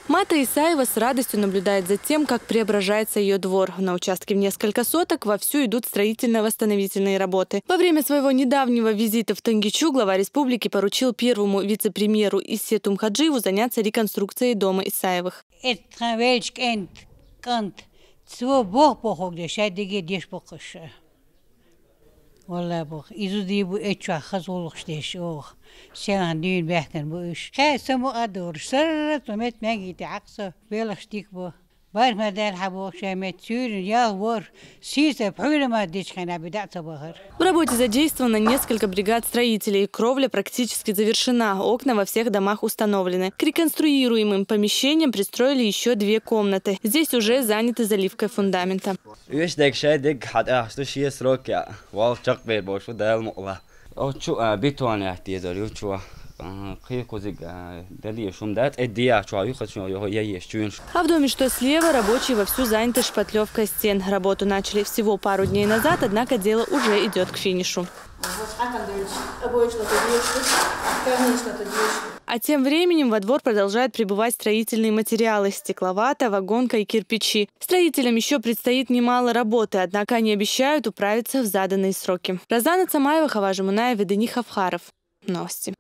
Мата Исаева с радостью наблюдает за тем, как преображается ее двор. На участке в несколько соток вовсю идут строительно-восстановительные работы. Во время своего недавнего визита в Тангичу глава республики поручил первому вице-премьеру Иссету Мхаджиеву заняться реконструкцией дома Исаевых. والله بخ إذا بو إتشوا خزولخ شتيشوخ شان دين بحكن بوش خا سمو أدور سرت ومت نجي تعكسه بيلخشتيك بو بار ما دار حبوخ شامت سوري يا ور سيسة بحول ما ديش خنا بدأت بخر. В работе задействовано несколько бригад строителей. Кровля практически завершена. Окна во всех домах установлены. К реконструируемым помещениям пристроили еще 2 комнаты. Здесь уже заняты заливкой фундамента. А в доме, что слева, рабочие вовсю заняты шпатлевкой стен. Работу начали всего пару дней назад, однако дело уже идет к финишу. А тем временем во двор продолжают прибывать строительные материалы – стекловата, вагонка и кирпичи. Строителям еще предстоит немало работы, однако они обещают управиться в заданные сроки. Розана Цамаева, Хава Жамунаева, Дени Хавхаров. Новости.